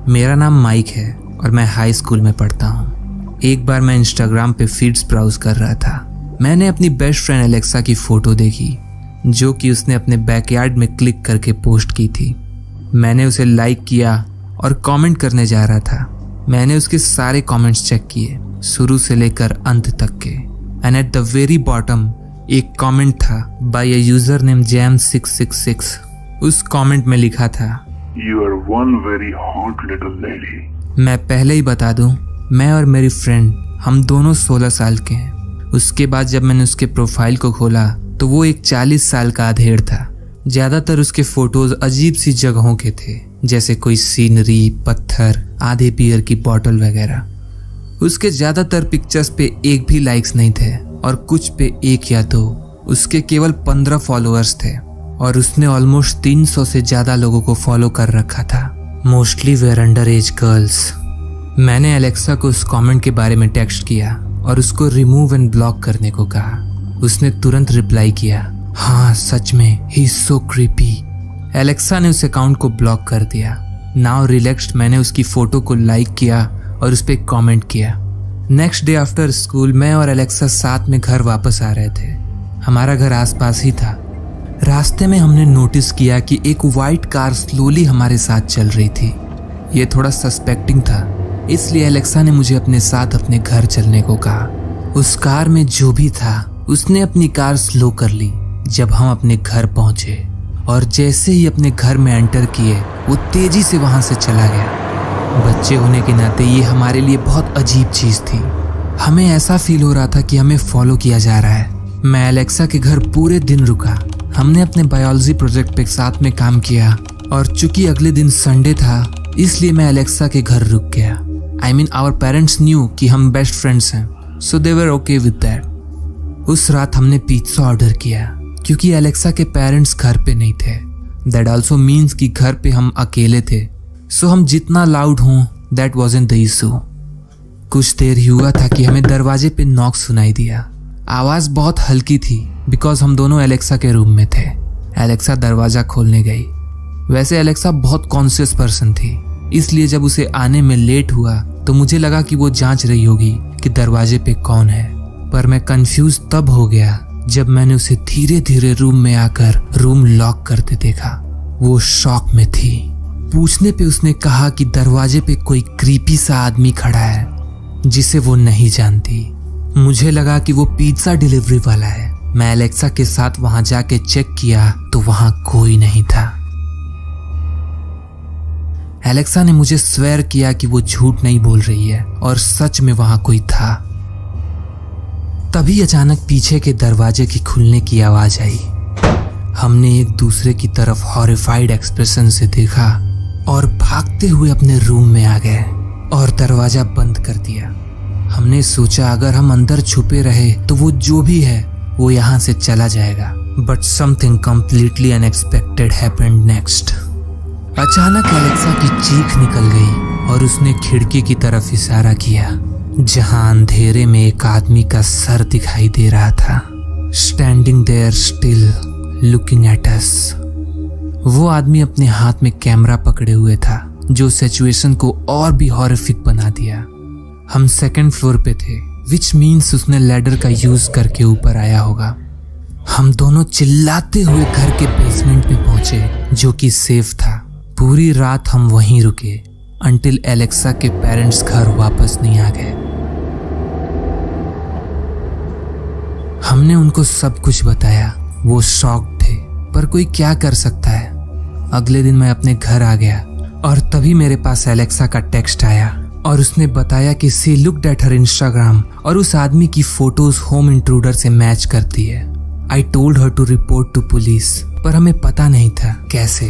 मेरा नाम माइक है और मैं हाई स्कूल में पढ़ता हूँ। एक बार मैं इंस्टाग्राम पे फीड्स ब्राउज कर रहा था। मैंने अपनी बेस्ट फ्रेंड एलेक्सा की फोटो देखी जो कि उसने अपने बैकयार्ड में क्लिक करके पोस्ट की थी। मैंने उसे लाइक किया और कमेंट करने जा रहा था। मैंने उसके सारे कमेंट्स चेक किए, शुरू से लेकर अंत तक के। And at the very bottom एक कमेंट था बाय अ यूजर नेम जैम666। उस कमेंट में लिखा था, You are one very hot little lady. मैं पहले ही बता दूं, मैं और मेरी फ्रेंड हम दोनों 16 साल के हैं। उसके बाद जब मैंने उसके प्रोफाइल को खोला तो वो एक 40 साल का अधेड़ था। ज्यादातर उसके फोटोज अजीब सी जगहों के थे, जैसे कोई सीनरी, पत्थर, आधे बियर की बोतल वगैरह। उसके ज्यादातर पिक्चर्स पे एक भी लाइक्स नहीं थे और कुछ पे 1 या 2। उसके केवल 15 फॉलोअर्स थे और उसने ऑलमोस्ट 300 से ज्यादा लोगों को फॉलो कर रखा था। Mostly were under age girls. मैंने एलेक्सा को उस कमेंट के बारे में टेक्स्ट किया और उसको रिमूव एंड ब्लॉक करने को कहा। उसने तुरंत रिप्लाई किया, हाँ सच में, he is so creepy. Alexa ने उस अकाउंट को ब्लॉक कर दिया। नाउ रिलैक्स्ड मैंने उसकी फोटो को लाइक किया और उस पर कॉमेंट किया। नेक्स्ट डे आफ्टर स्कूल मैं और एलेक्सा साथ में घर वापस आ रहे थे। हमारा घर आसपास ही था। रास्ते में हमने नोटिस किया कि एक वाइट कार स्लोली हमारे साथ चल रही थी। ये थोड़ा सस्पेक्टिंग था, इसलिए एलेक्सा ने मुझे अपने साथ अपने घर चलने को कहा। उस कार में जो भी था उसने अपनी कार स्लो कर ली जब हम अपने घर पहुंचे, और जैसे ही अपने घर में एंटर किए वो तेजी से वहां से चला गया। बच्चे होने के नाते ये हमारे लिए बहुत अजीब चीज थी। हमें ऐसा फील हो रहा था कि हमें फॉलो किया जा रहा है। मैं एलेक्सा के घर पूरे दिन रुका। हमने अपने बायोलॉजी प्रोजेक्ट पे साथ में काम किया और चूंकि अगले दिन संडे था इसलिए मैं एलेक्सा के घर रुक गया। I mean our parents knew कि हम बेस्ट फ्रेंड्स हैं, so they were okay with that. उस रात हमने पिज्जा ऑर्डर किया क्योंकि एलेक्सा के पेरेंट्स घर पे नहीं थे। दैट ऑल्सो मीन्स कि घर पे हम अकेले थे, सो हम जितना लाउड हों दैट वाज़न्ट द इशू। कुछ देर ही हुआ था कि हमें दरवाजे पे नॉक सुनाई दिया। आवाज बहुत हल्की थी बिकॉज हम दोनों एलेक्सा के रूम में थे। एलेक्सा दरवाजा खोलने गई। वैसे एलेक्सा बहुत कॉन्शियस पर्सन थी, इसलिए जब उसे आने में लेट हुआ तो मुझे लगा कि वो जांच रही होगी कि दरवाजे पे कौन है। पर मैं कंफ्यूज तब हो गया जब मैंने उसे धीरे धीरे रूम में आकर रूम लॉक करते देखा। वो शॉक में थी। पूछने पे उसने कहा कि दरवाजे पे कोई क्रीपी सा आदमी खड़ा है जिसे वो नहीं जानती। मुझे लगा कि वो पिज्जा डिलीवरी वाला है। मैं एलेक्सा के साथ वहां जाके चेक किया तो वहां कोई नहीं था। एलेक्सा ने मुझे स्वेयर किया कि वो झूठ नहीं बोल रही है और सच में वहां कोई था। तभी अचानक पीछे के दरवाजे की खुलने की आवाज आई। हमने एक दूसरे की तरफ हॉरिफाइड एक्सप्रेशन से देखा और भागते हुए अपने रूम में आ गए और दरवाजा बंद कर दिया। हमने सोचा अगर हम अंदर छुपे रहे तो वो जो भी है वो यहाँ से चला जाएगा। But something completely unexpected happened next. अचानक एलेक्सा की चीख निकल गई और उसने खिड़की की तरफ इशारा किया जहां अंधेरे में एक आदमी का सर दिखाई दे रहा था, standing there still looking at us. वो आदमी अपने हाथ में कैमरा पकड़े हुए था जो सिचुएशन को और भी हॉरिफिक बना दिया। हम 2nd फ्लोर पे थे, विच मीन्स उसने लैडर का यूज करके ऊपर आया होगा। हम दोनों चिल्लाते हुए घर के बेसमेंट में पहुंचे जो कि सेफ था। पूरी रात हम वहीं रुके अंटिल एलेक्सा के पेरेंट्स घर वापस नहीं आ गए। हमने उनको सब कुछ बताया। वो शॉक्ड थे, पर कोई क्या कर सकता है। अगले दिन मैं अपने घर आ गया और तभी मेरे पास एलेक्सा का टेक्स्ट आया और उसने बताया कि she looked at her Instagram और उस आदमी की फोटोज होम इंट्रूडर से मैच करती है। I told her to report to police, पर हमें पता नहीं था कैसे।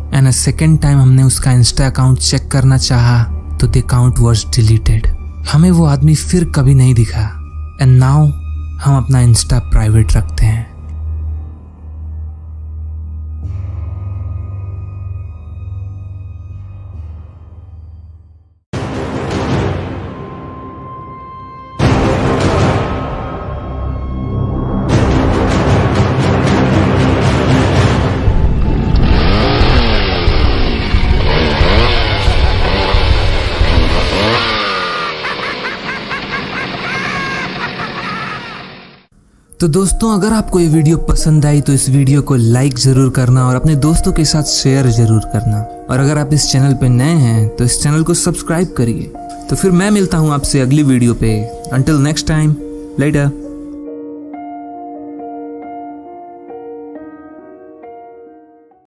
एंड अ सेकेंड टाइम हमने उसका इंस्टा अकाउंट चेक करना चाहा तो द अकाउंट वाज डिलीटेड। हमें वो आदमी फिर कभी नहीं दिखा। एंड नाउ हम अपना इंस्टा प्राइवेट रखते हैं। तो दोस्तों, अगर आपको ये वीडियो पसंद आई तो इस वीडियो को लाइक ज़रूर करना और अपने दोस्तों के साथ शेयर ज़रूर करना। और अगर आप इस चैनल पे नए हैं तो इस चैनल को सब्सक्राइब करिए। तो फिर मैं मिलता हूँ आपसे अगली वीडियो पे। Until next time, letter.